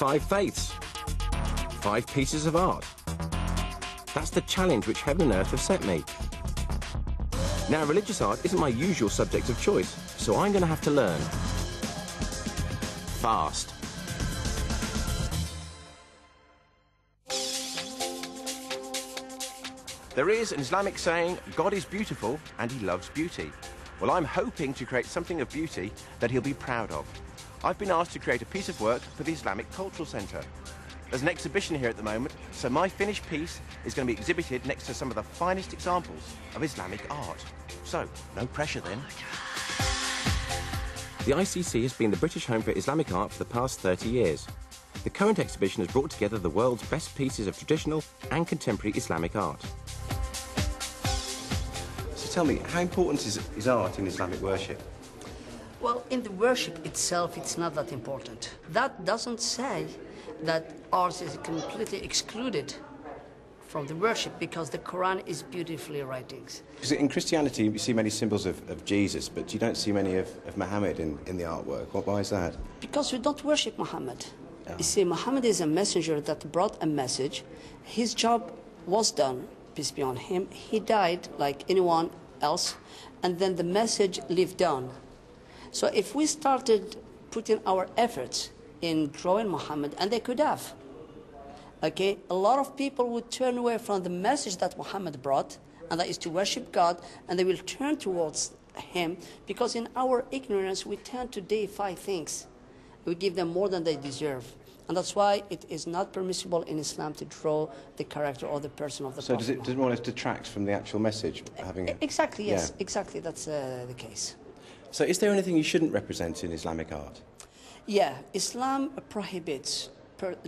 5 faiths. 5 pieces of art. That's the challenge which heaven and earth have set me. Now, religious art isn't my usual subject of choice, so I'm going to have to learn. Fast. There is an Islamic saying, God is beautiful and he loves beauty. Well, I'm hoping to create something of beauty that he'll be proud of. I've been asked to create a piece of work for the Islamic Cultural Centre. There's an exhibition here at the moment, so my finished piece is going to be exhibited next to some of the finest examples of Islamic art. So, no pressure then. The ICC has been the British home for Islamic art for the past 30 years. The current exhibition has brought together the world's best pieces of traditional and contemporary Islamic art. Tell me, how important is art in Islamic worship? Well, in the worship itself, it's not that important. That doesn't say that art is completely excluded from the worship, because the Quran is beautifully writings. Because in Christianity, you see many symbols of Jesus, but you don't see many of Muhammad in the artwork. Why is that? Because we don't worship Muhammad. Oh. You see, Muhammad is a messenger that brought a message. His job was done, peace be on him. He died like anyone else, and then the message lived on. So if we started putting our efforts in drawing Muhammad, and they could have, okay, a lot of people would turn away from the message that Muhammad brought, and that is to worship God, and they will turn towards him, because in our ignorance we tend to deify things. We give them more than they deserve. And that's why it is not permissible in Islam to draw the character or the person of the Prophet. So does it more or less detract from the actual message? Exactly, yes, exactly, that's the case. So is there anything you shouldn't represent in Islamic art? Yeah, Islam prohibits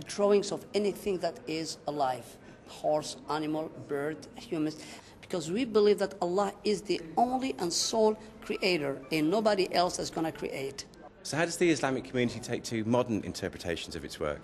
drawings of anything that is alive, horse, animal, bird, humans, because we believe that Allah is the only and sole creator, and nobody else is going to create. So how does the Islamic community take to modern interpretations of its work?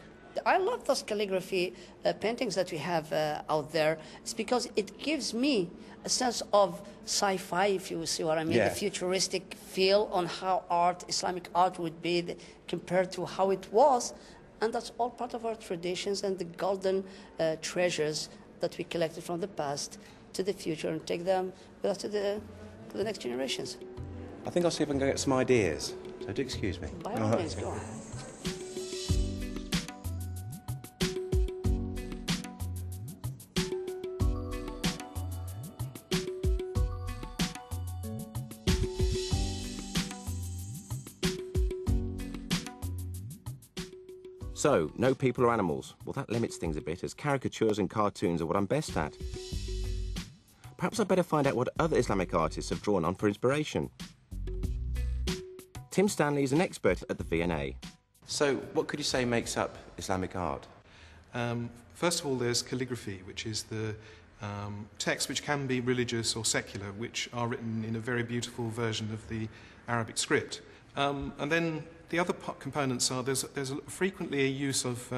I love those calligraphy paintings that we have out there. It's because it gives me a sense of sci-fi, if you see what I mean, yeah. The futuristic feel on how Islamic art would be compared to how it was. And that's all part of our traditions and the golden treasures that we collected from the past to the future and take them with us to the next generations. I think I'll see if I can go get some ideas. So do excuse me. By all means, go on. So, no people or animals. Well, that limits things a bit, as caricatures and cartoons are what I'm best at. Perhaps I'd better find out what other Islamic artists have drawn on for inspiration. Tim Stanley is an expert at the V&A. So, what could you say makes up Islamic art? First of all, there's calligraphy, which is the texts which can be religious or secular, which are written in a very beautiful version of the Arabic script. And then the other components are there's frequently a use of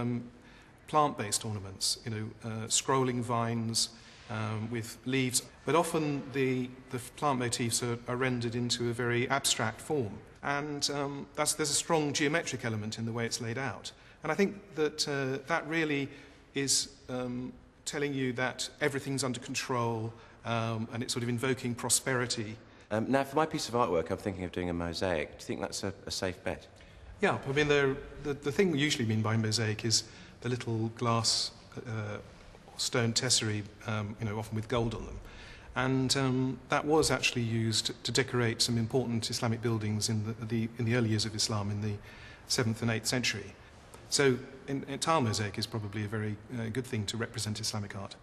plant-based ornaments, scrolling vines with leaves, but often the plant motifs are rendered into a very abstract form. And there's a strong geometric element in the way it's laid out. And I think that that really is telling you that everything's under control and it's sort of invoking prosperity. Now, for my piece of artwork, I'm thinking of doing a mosaic. Do you think that's a safe bet? Yeah, I mean, the thing we usually mean by mosaic is the little glass stone tesserae, often with gold on them. And that was actually used to decorate some important Islamic buildings in the early years of Islam in the 7th and 8th century. So tile mosaic is probably a very good thing to represent Islamic art.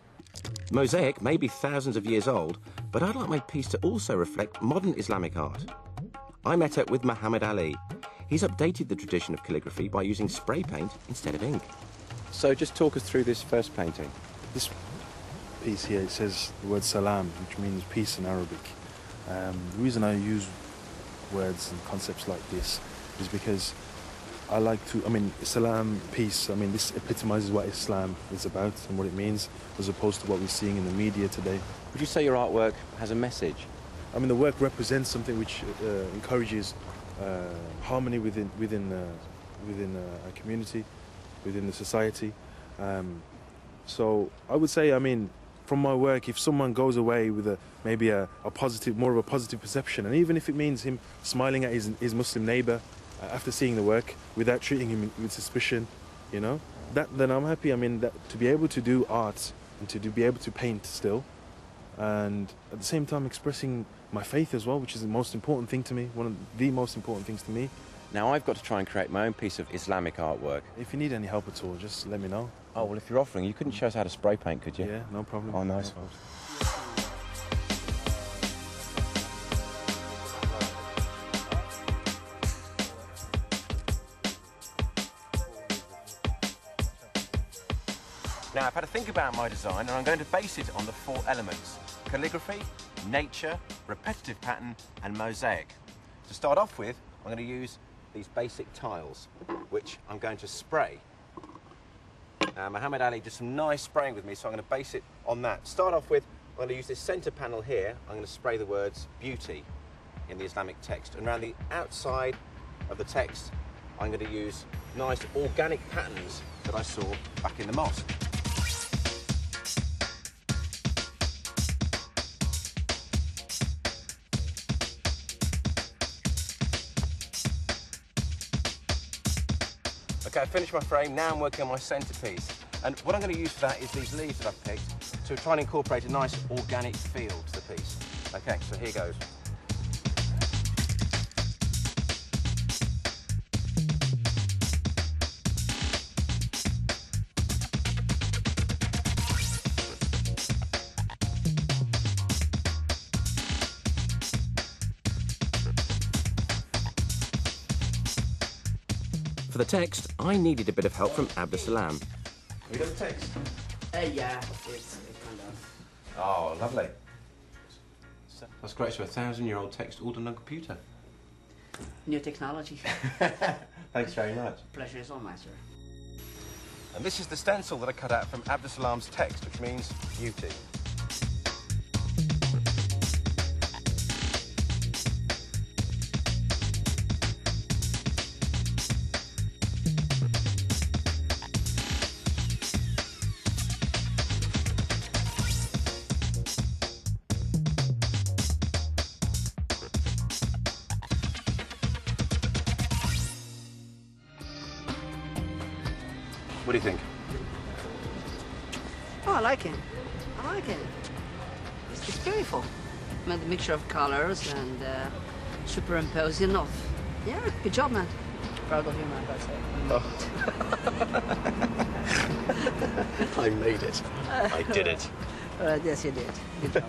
Mosaic may be thousands of years old, but I'd like my piece to also reflect modern Islamic art. I met up with Mohammed Ali. He's updated the tradition of calligraphy by using spray paint instead of ink. So just talk us through this first painting. This piece here, it says the word salam, which means peace in Arabic. The reason I use words and concepts like this is because I like to, salam, peace, this epitomizes what Islam is about and what it means, as opposed to what we're seeing in the media today. Would you say your artwork has a message? The work represents something which encourages harmony within a community, within the society. So I would say, I mean, from my work, if someone goes away with maybe a positive, more of a positive perception, and even if it means him smiling at his Muslim neighbour after seeing the work without treating him with suspicion, you know, then I'm happy. I mean, that to be able to do art and to be able to paint still, and at the same time expressing my faith as well, which is the most important thing to me, one of the most important things to me. Now I've got to try and create my own piece of Islamic artwork. If you need any help at all, just let me know. Oh, well, if you're offering, you couldn't show us how to spray paint, could you? Yeah, no problem. Oh, nice. No. Now, I've had to think about my design, and I'm going to base it on the 4 elements: calligraphy, nature, repetitive pattern, and mosaic. To start off with, I'm going to use these basic tiles, which I'm going to spray. Mohammed Ali did some nice spraying with me, so I'm going to base it on that. To start off with, I'm going to use this centre panel here. I'm going to spray the words beauty in the Islamic text. And around the outside of the text, I'm going to use nice organic patterns that I saw back in the mosque. Okay, I've finished my frame, now I'm working on my centrepiece. And what I'm going to use for that is these leaves that I've picked to try and incorporate a nice organic feel to the piece. Okay, so here goes. For the text, I needed a bit of help from Abdus-Salam. Have you got the text? Yeah, it's kind of. Oh, lovely. That's great. So 1,000-year-old text all done on computer. New technology. Thanks very much. Pleasure is all mine, sir. And this is the stencil that I cut out from Abdus-Salam's text, which means beauty. What do you think? Oh, I like it. I like it. It's beautiful. I mean, the mixture of colors and superimposing of. Yeah, good job, man. Proud of you, man, I say. I made it. I did it. Yes, you did. Good job.